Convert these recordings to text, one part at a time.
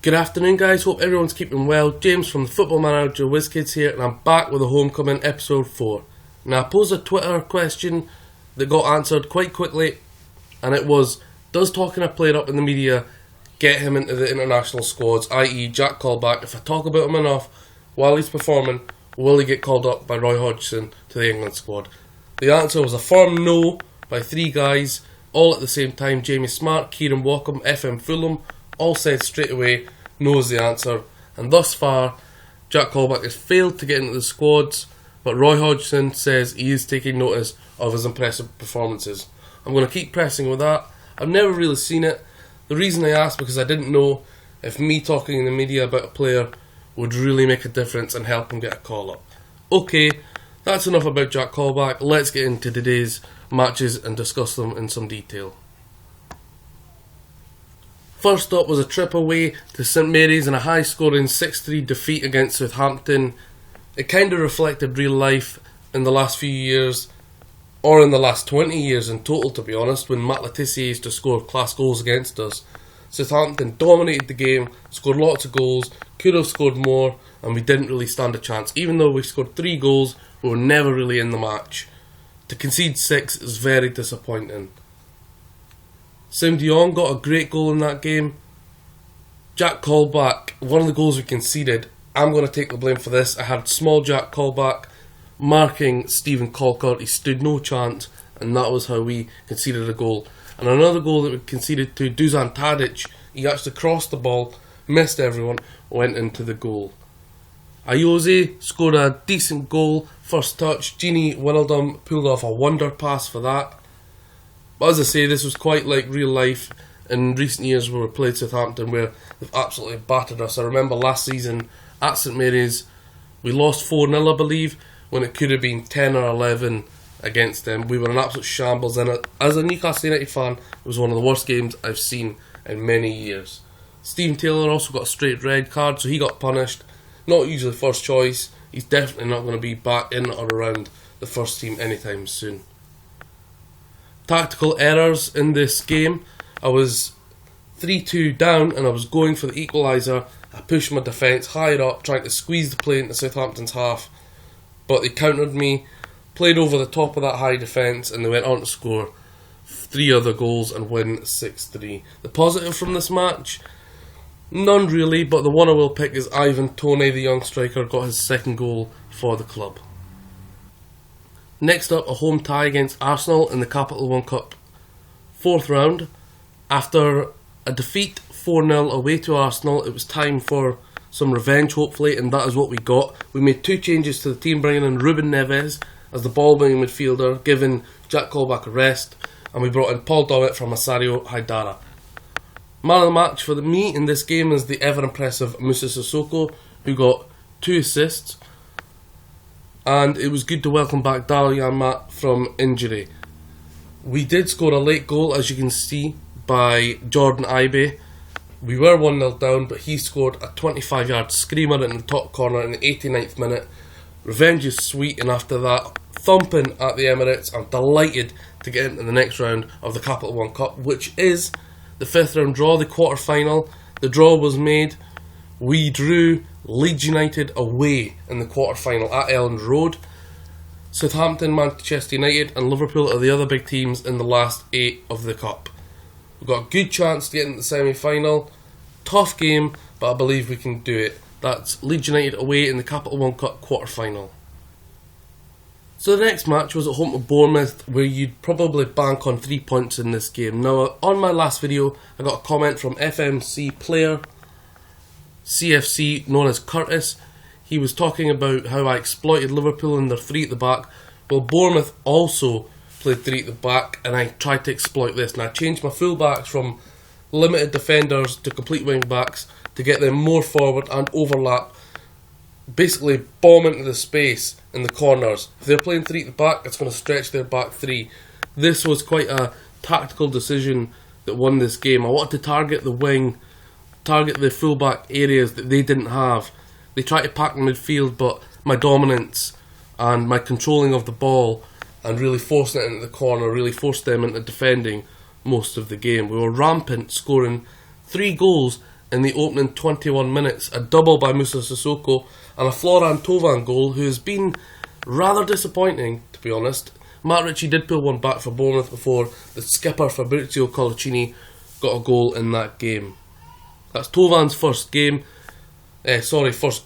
Good afternoon, guys. Hope everyone's keeping well. James from the Football Manager WizKids here, and I'm back with a Homecoming episode 4. Now, I posed a Twitter question that got answered quite quickly, and it was, does talking a player up in the media get him into the international squads, i.e. Jack Colback? If I talk about him enough while he's performing, will he get called up by Roy Hodgson to the England squad? The answer was a firm no by 3 guys, all at the same time. Jamie Smart, Kieran Walkham, FM Fulham, all said straight away, no is the answer. And thus far, Jack Colback has failed to get into the squads, but Roy Hodgson says he is taking notice of his impressive performances. I'm going to keep pressing with that. I've never really seen it. The reason I asked because I didn't know if me talking in the media about a player would really make a difference and help him get a call up. Okay, that's enough about Jack Colback. Let's get into today's matches and discuss them in some detail. First up was a trip away to St Mary's and a high-scoring 6-3 defeat against Southampton. It kind of reflected real life in the last few years, or in the last 20 years in total, to be honest, when Matt Le Tissier used to score class goals against us. Southampton dominated the game, scored lots of goals, could have scored more, and we didn't really stand a chance. Even though we scored 3 goals, we were never really in the match. To concede 6 is very disappointing. Sim Dion got a great goal in that game. Jack Colback, one of the goals we conceded, I'm going to take the blame for this. I had small Jack Colback marking Stephen Colcott. He stood no chance, and that was how we conceded a goal. And another goal that we conceded to Dusan Tadic, he actually crossed the ball, missed everyone, went into the goal. Ayoze scored a decent goal, first touch. Gini Wijnaldum pulled off a wonder pass for that. But as I say, this was quite like real life in recent years where we played Southampton, where they've absolutely battered us. I remember last season at St Mary's, we lost 4-0 I believe, when it could have been 10 or 11 against them. We were an absolute shambles, and as a Newcastle United fan, it was one of the worst games I've seen in many years. Stephen Taylor also got a straight red card, so he got punished. Not usually first choice. He's definitely not going to be back in or around the first team anytime soon. Tactical errors in this game. I was 3-2 down and I was going for the equaliser. I pushed my defence higher up, trying to squeeze the play into Southampton's half, but they countered me, played over the top of that high defence, and they went on to score 3 other goals and win 6-3. The positive from this match? None really, but the one I will pick is Ivan Toney, the young striker, got his 2nd goal for the club. Next up, a home tie against Arsenal in the Capital One Cup 4th round. After a defeat 4-0 away to Arsenal, it was time for some revenge hopefully, and that is what we got. We made 2 changes to the team, bringing in Ruben Neves as the ball-winning midfielder, giving Jack Colback a rest, and we brought in Paul Dowitt from Masario Haidara. Man of the match for me in this game is the ever-impressive Moussa Sissoko, who got 2 assists. And it was good to welcome back Dalian Mat from injury. We did score a late goal, as you can see, by Jordan Ibe. We were 1-0 down, but he scored a 25-yard screamer in the top corner in the 89th minute. Revenge is sweet, and after that thumping at the Emirates, I'm delighted to get into the next round of the Capital One Cup, which is the 5th round draw, the quarter-final. The draw was made. We drew Leeds United away in the quarter-final at Elland Road. Southampton, Manchester United and Liverpool are the other big teams in the last 8 of the Cup. We've got a good chance to get into the semi-final. Tough game, but I believe we can do it. That's Leeds United away in the Capital One Cup quarter-final. So the next match was at home to Bournemouth, where you'd probably bank on 3 points in this game. Now, on my last video, I got a comment from FMC player CFC, known as Curtis. He was talking about how I exploited Liverpool in their 3 at the back. Well, Bournemouth also played 3 at the back, and I tried to exploit this. And I changed my full-backs from limited defenders to complete wing-backs to get them more forward and overlap, basically bomb into the space in the corners. If they're playing 3 at the back, it's going to stretch their back 3. This was quite a tactical decision that won this game. I wanted to target the wing, target the full-back areas that they didn't have. They tried to pack in midfield, but my dominance and my controlling of the ball and really forcing it into the corner really forced them into defending most of the game. We were rampant, scoring 3 goals in the opening 21 minutes. A double by Moussa Sissoko and a Florian Thauvin goal, who has been rather disappointing, to be honest. Matt Ritchie did pull one back for Bournemouth before the skipper Fabrizio Collicini got a goal in that game. That's Tauvin's first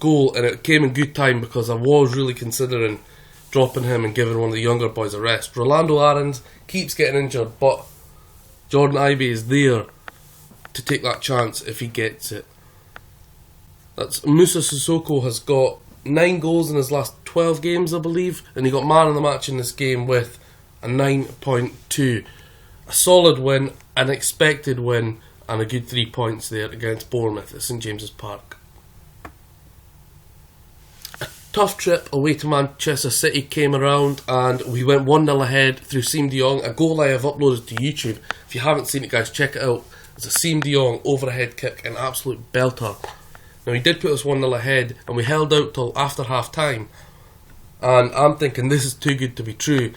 goal, and it came in good time because I was really considering dropping him and giving one of the younger boys a rest. Rolando Aarons keeps getting injured, but Jordan Ibe is there to take that chance if he gets it. That's Moussa Sissoko has got 9 goals in his last 12 games, I believe, and he got man of the match in this game with a 9.2. A solid win, an expected win, and a good 3 points there against Bournemouth at St James's Park. A tough trip away to Manchester City came around, and we went 1-0 ahead through Siem de Jong, a goal I have uploaded to YouTube. If you haven't seen it, guys, check it out. It's a Siem de Jong overhead kick, an absolute belter. Now, he did put us 1-0 ahead, and we held out till after half time. And I'm thinking this is too good to be true.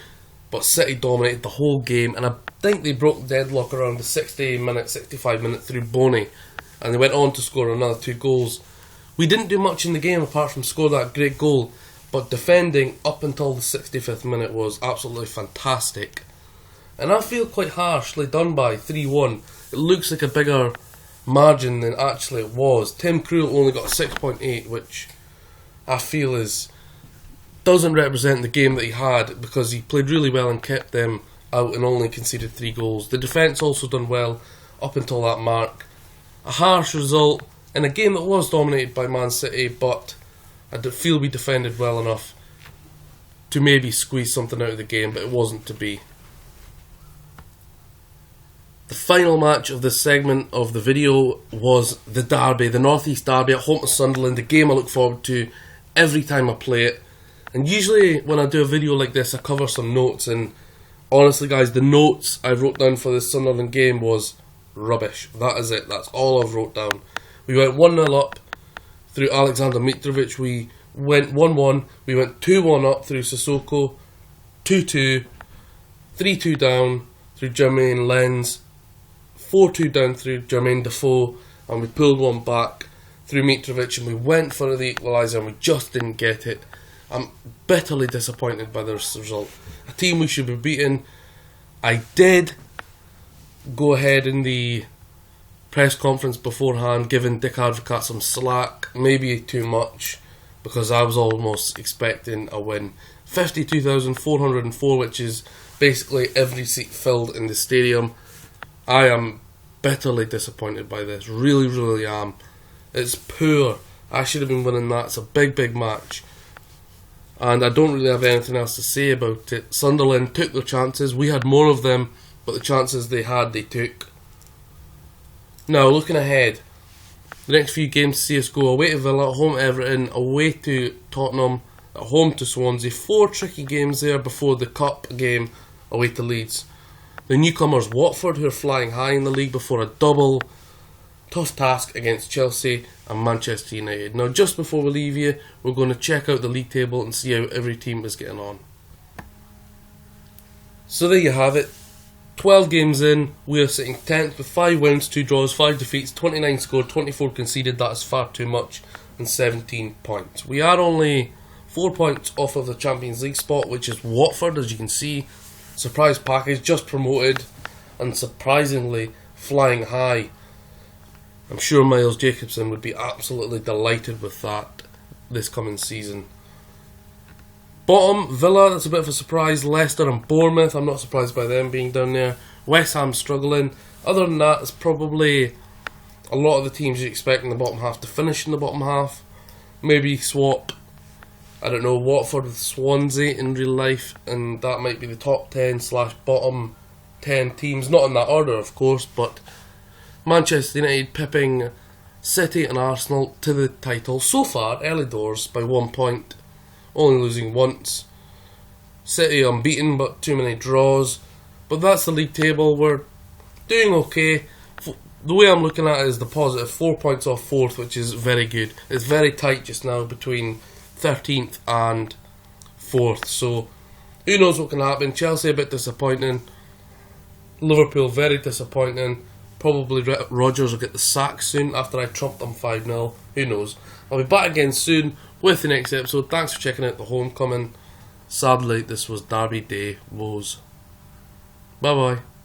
But City dominated the whole game, and I think they broke deadlock around the 65 minute through Boney. And they went on to score another 2 goals. We didn't do much in the game apart from score that great goal. But defending up until the 65th minute was absolutely fantastic. And I feel quite harshly done by 3-1. It looks like a bigger margin than actually it was. Tim Krul only got a 6.8, which I feel doesn't represent the game that he had, because he played really well and kept them out and only conceded 3 goals. The defence also done well up until that mark. A harsh result in a game that was dominated by Man City, but I feel we defended well enough to maybe squeeze something out of the game, but it wasn't to be. The final match of this segment of the video was the derby, the North East derby at home to Sunderland, the game I look forward to every time I play it. And usually when I do a video like this, I cover some notes, and honestly guys, the notes I wrote down for this Sunderland game was rubbish. That is it, that's all I've wrote down. We went 1-0 up through Alexander Mitrovic, we went 1-1, we went 2-1 up through Sissoko, 2-2, 3-2 down through Jermaine Lens, 4-2 down through Jermaine Defoe, and we pulled one back through Mitrovic, and we went for the equaliser and we just didn't get it. I'm bitterly disappointed by this result. A team we should be beating. I did go ahead in the press conference beforehand giving Dick Advocat some slack, maybe too much, because I was almost expecting a win. 52,404, which is basically every seat filled in the stadium. I am bitterly disappointed by this, really, really am. It's poor. I should have been winning that. It's a big, big match. And I don't really have anything else to say about it. Sunderland took their chances. We had more of them, but the chances they had, they took. Now, looking ahead, the next few games see us go away to Villa, home to Everton, away to Tottenham, at home to Swansea. 4 tricky games there before the Cup game away to Leeds. The newcomers Watford, who are flying high in the league, before a double tough task against Chelsea and Manchester United. Now, just before we leave you, we're going to check out the league table and see how every team is getting on. So there you have it. 12 games in, we are sitting 10th with 5 wins, 2 draws, 5 defeats, 29 scored, 24 conceded. That is far too much, and 17 points. We are only 4 points off of the Champions League spot, which is Watford, as you can see. Surprise package, just promoted, and surprisingly flying high. I'm sure Miles Jacobson would be absolutely delighted with that this coming season. Bottom, Villa, that's a bit of a surprise. Leicester and Bournemouth, I'm not surprised by them being down there. West Ham struggling. Other than that, it's probably a lot of the teams you expect in the bottom half to finish in the bottom half. Maybe swap, I don't know, Watford with Swansea in real life, and that might be the top 10/bottom 10 teams. Not in that order, of course, but Manchester United pipping City and Arsenal to the title so far, early doors, by 1 point, only losing once. City unbeaten, but too many draws. But that's the league table. We're doing okay. The way I'm looking at it is the positive. 4 points off 4th, which is very good. It's very tight just now between 13th and 4th. So who knows what can happen. Chelsea a bit disappointing. Liverpool very disappointing. Probably Rodgers will get the sack soon after I trumped them 5-0. Who knows? I'll be back again soon with the next episode. Thanks for checking out the homecoming. Sadly, this was Derby Day Woes. Bye bye.